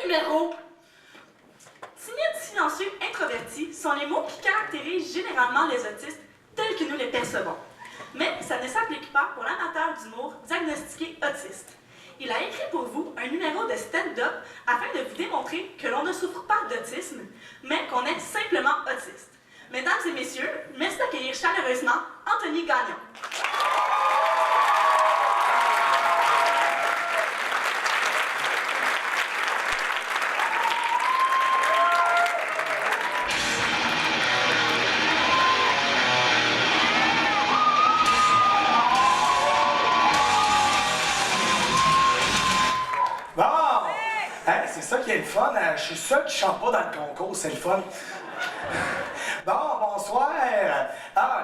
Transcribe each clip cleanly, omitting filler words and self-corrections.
numéro. Timide, silencieux, introverti sont les mots qui caractérisent généralement les autistes tels que nous les percevons. Mais ça ne s'applique pas pour l'amateur d'humour diagnostiqué autiste. Il a écrit pour vous un numéro de stand-up afin de vous démontrer que l'on ne souffre pas d'autisme, mais qu'on est simplement autiste. Mesdames et messieurs, merci d'accueillir chaleureusement Anthony Gagnon. C'est ça qui est le fun. Je suis seul qui chante pas dans le concours, c'est le fun. Bon, bonsoir.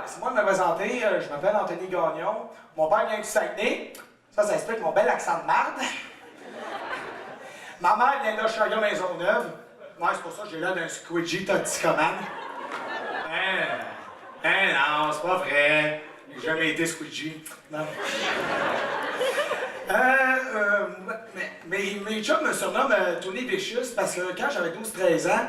Laissez-moi me présenter. Je m'appelle Anthony Gagnon. Mon père vient du Saguenay. Ça explique mon bel accent de marde. Ma mère vient d'Oshaga Maisonneuve. Ouais, c'est pour ça que j'ai l'air d'un squidgy toxicomane. Non, c'est pas vrai. J'ai jamais été squidgy. Non. Mes chums me surnomment Tony Vicious parce que quand j'avais 12-13 ans,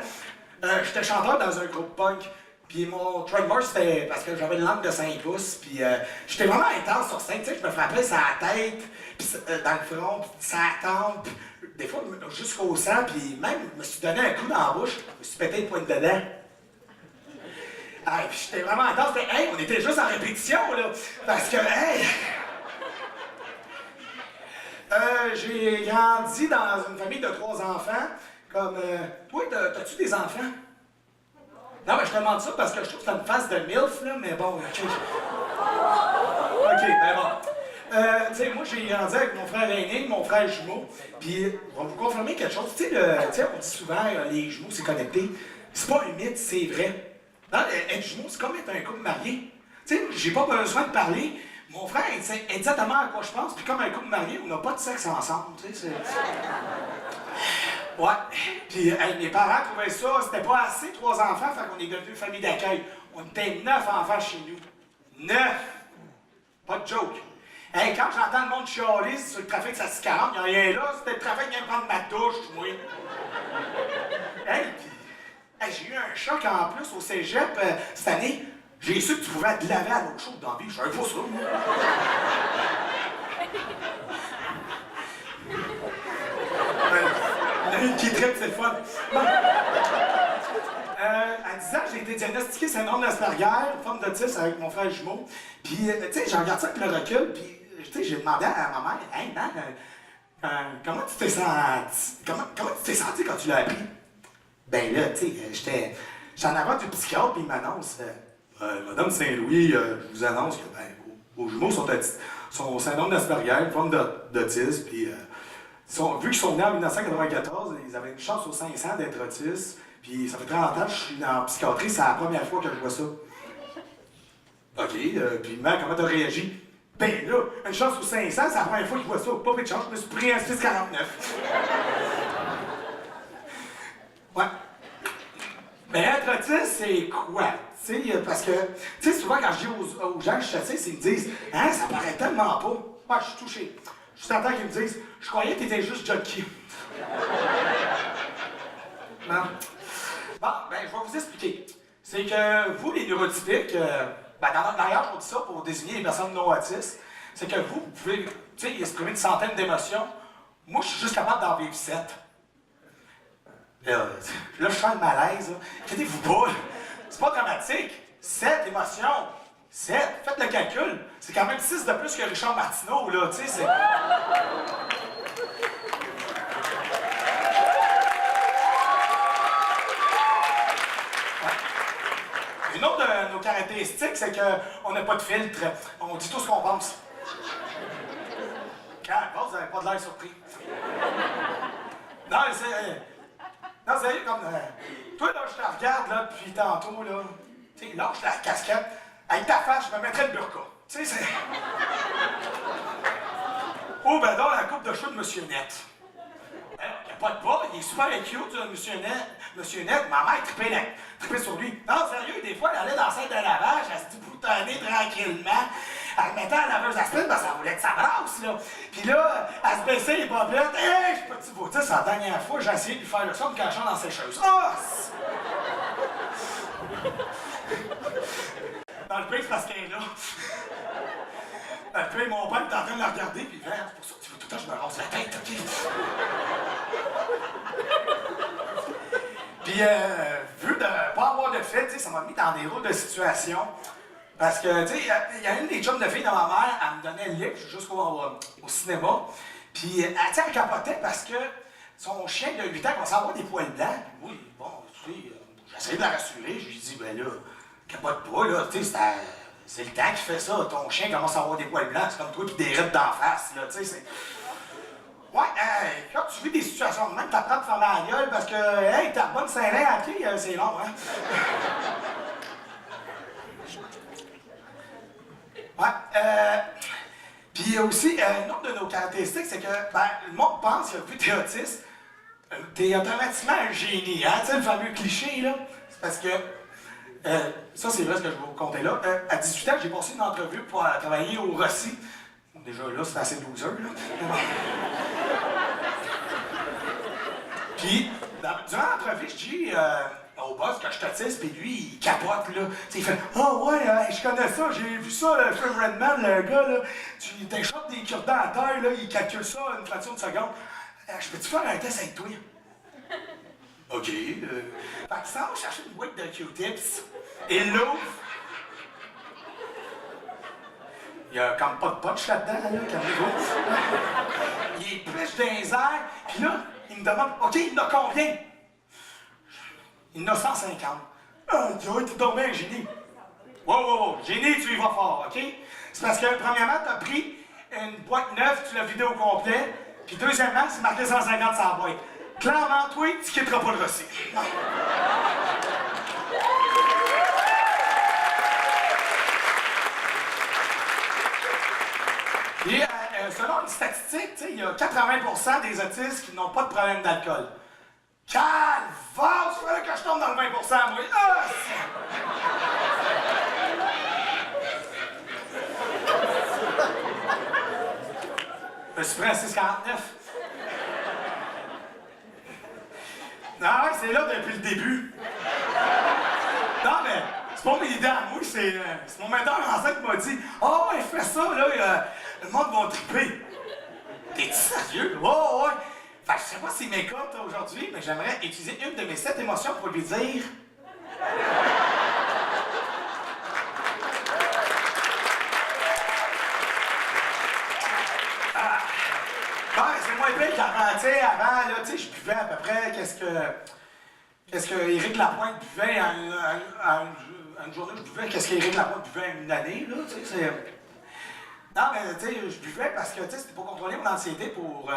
j'étais chanteur dans un groupe punk. Puis mon trademark c'était parce que j'avais une langue de 5 pouces. Puis j'étais vraiment intense sur scène. Tu sais, je me frappais sur la tête, puis dans le front, puis sur la tempe, des fois jusqu'au sang. Puis même, je me suis donné un coup dans la bouche, je me suis pété une pointe dedans. Puis j'étais vraiment intense. Hey, on était juste en répétition, là. Parce que, hey! J'ai grandi dans une famille de 3 enfants. Comme, toi, t'as-tu des enfants? Non, mais je te demande ça parce que je trouve que t'as une face de MILF, là, mais bon, OK. OK, ben bon. Tu sais, moi, j'ai grandi avec mon frère aîné, mon frère jumeau. Puis, on va vous confirmer quelque chose. Tu sais, on dit souvent, les jumeaux, c'est connecté. C'est pas un mythe, c'est vrai. Non, être jumeau, c'est comme être un couple marié. Tu sais, j'ai pas besoin de parler. Mon frère, il sait exactement à quoi je pense, puis comme un couple marié, on n'a pas de sexe ensemble, tu sais, Ouais. Puis mes parents trouvaient ça, c'était pas assez, 3 enfants, fait qu'on est devenu famille d'accueil. On était 9 enfants chez nous. 9! Pas de joke. Hey, quand j'entends le monde chialer sur le trafic de sa 640, il n'y a rien là, c'était le trafic qui vient prendre ma douche, moi. Hey, puis, j'ai eu un choc en plus au cégep cette année. J'ai su que tu pouvais te laver à l'eau chaude dans la vie. Je savais pas ça, moi. Il y en a une qui tripe, c'est le fun. Bon. À 10 ans, j'ai été diagnostiqué syndrome d'Asperger, forme d'autisme avec mon frère jumeau. Puis, tu sais, j'ai regardé ça avec le recul, puis, tu sais, j'ai demandé à ma mère, hey, man, comment tu t'es senti? Comment tu t'es senti quand tu l'as appris? Ben là, tu sais, j'étais en avant du psychiatre, puis il m'annonce. Madame Saint-Louis, je vous annonce que vos jumeaux sont syndrome d'Asperger, une forme d'autisme, puis vu qu'ils sont nés en 1994, ils avaient une chance sur 500 d'être autistes, puis ça fait 30 ans que je suis en psychiatrie, c'est la première fois que je vois ça. OK, puis comment t'as réagi? Ben là, une chance sur 500, c'est la première fois que je vois ça, pas pris de chance, je me suis pris un 649. Ouais. Mais être autiste, c'est quoi? Parce que, tu sais, souvent quand je dis aux gens que je suis autiste, ils me disent « Hein, ça paraît tellement pas. » Ouais, je suis touché. Je suis content qu'ils me disent « Je croyais que t'étais juste junkie. » Non. Bon, ben, je vais vous expliquer. C'est que vous, les neurotypiques, dans notre langage, on dit ça pour désigner les personnes non autistes, c'est que vous pouvez, tu sais, exprimer une centaine d'émotions. Moi, je suis juste capable d'en vivre 7. Là, je sens le malaise. Inquiétez-vous pas. C'est pas dramatique. 7 émotions. 7. Faites le calcul. C'est quand même 6 de plus que Richard Martineau, là. Tu sais, c'est... Une autre de nos caractéristiques, c'est qu'on n'a pas de filtre. On dit tout ce qu'on pense. Quand vous n'avez pas de l'air surpris. Non, c'est... Non, sérieux, comme... toi, là, je te regarde, là, depuis tantôt, là. Tu sais, lâche la casquette. Avec ta face, je me mettrais le burqa. Tu sais, c'est... Oh, ben donc, la coupe de cheveux de Monsieur Net. Il n'y a pas de bas, il est super cute, Monsieur Net. Ma mère trippait sur lui. Non, sérieux, des fois, elle allait dans la salle de lavage, elle se dit boutonner tranquillement. elle mettait la laveuse à spin parce qu'elle voulait que ça brasse, là. Puis là, elle se baissait les bobettes. Hey, je peux-tu vous dire, c'est la dernière fois, j'ai essayé de lui faire le son en me cachant dans ses choses. Ah! Dans le pire, c'est parce qu'elle est là. Puis mon père est en train de la regarder, puis il fait, c'est pour ça que tu veux tout le temps que je me rase la tête, OK? Puis, vu de ne pas avoir de fait, ça m'a mis dans des rôles de situation. Parce que, tu sais, il y a une des chums de filles de ma mère, elle me donnait le livre jusqu'au cinéma. Puis, elle capotait parce que son chien de 8 ans commençait à avoir des poils blancs. Puis, oui, bon, tu sais, j'essayais de la rassurer. Je lui ai dit, ben là, capote pas, là, tu sais, c'est le temps qui fait ça. Ton chien commence à avoir des poils blancs, c'est comme toi qui des rides d'en face, là, tu sais, c'est... Ouais, quand tu vis des situations de même, t'apprends à te fermer la gueule parce que, hey, t'as bonne serrée à pied, c'est long, hein? Ouais, puis aussi, une autre de nos caractéristiques, c'est que, le monde pense que vu que t'es autiste, t'es automatiquement un génie, hein? Tu sais, le fameux cliché, là. C'est parce que, ça, c'est vrai ce que je vais vous conter là. À 18 ans, j'ai passé une entrevue pour travailler au Rossi. Déjà là, c'est assez loser, là. Puis, durant l'entrevue, je dis au boss que je suis autiste, puis lui, il capote, là. T'sais, il fait « Ah ouais, je connais ça, j'ai vu ça, le film Redman, le gars, là. Tu t'échappes des cure-dents à terre, là, il calcule ça une fraction de seconde. Je peux-tu faire un test avec toi? » OK. Fait qu'il s'en va chercher une boîte de Q-tips. Il l'ouvre. Il y a comme pas de punch là-dedans, là, calmez-vous. Il est plus dans les airs, puis là, il me demande, OK, il en a combien? Il en a 150. Ah, t'es tombé un génie. Wow, génie, tu y vas fort, OK? C'est parce que, premièrement, t'as pris une boîte neuve, tu l'as vidée au complet, puis deuxièmement, c'est marqué 150 sur la boîte. Clairement, toi, tu quitteras pas le Rossi. Et selon une statistique, il y a 80% des autistes qui n'ont pas de problème d'alcool. Calvaire, il fallait que je tombe dans le 20%, moi. Ah! Je suis prêt à 6,49. Non, c'est là depuis le début. Non, mais c'est pas mes idées à moi, c'est mon metteur en scène qui m'a dit « Ah ouais, fais ça, là, le monde va triper. » T'es-tu sérieux? Oh, ouais. Fait que je sais pas si mes cotes aujourd'hui, mais j'aimerais utiliser une de mes 7 émotions pour lui dire... c'est moins pire qu'avant, tu sais, avant, là, tu sais, je buvais à peu près qu'est-ce que Éric Lapointe buvait à une journée, je buvais qu'est-ce qu'Éric Lapointe buvait à une année, là, tu sais, c'est... Non, mais, tu sais, je buvais parce que, tu sais, c'était pour contrôler mon anxiété, pour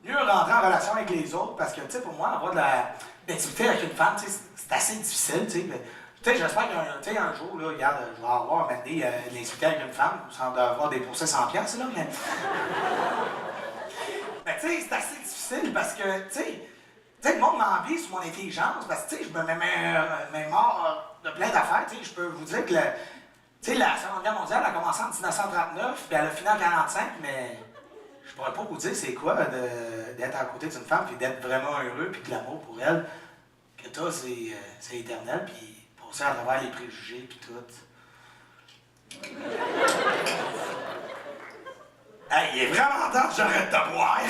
mieux rentrer en relation avec les autres, parce que, tu sais, pour moi, avoir de l'intimité avec une femme, tu sais, c'est assez difficile, tu sais, mais... Tu sais, j'espère qu'un jour, là, regarde, je vais avoir maintenant de l'intimité avec une femme, sans devoir débourser 100$, là, mais... Mais tu sais, c'est assez difficile parce que, tu sais, le monde m'envie sur mon intelligence parce que, tu sais, je me mets mort de plein d'affaires, tu sais, je peux vous dire que, tu sais, la Seconde Guerre mondiale a commencé en 1939, puis elle a fini en 1945, mais je pourrais pas vous dire c'est quoi d'être à côté d'une femme, puis d'être vraiment heureux, puis que l'amour pour elle, que t'as, c'est éternel, puis passer à travers les préjugés, puis tout. Hey, il est vraiment temps que j'arrête de boire!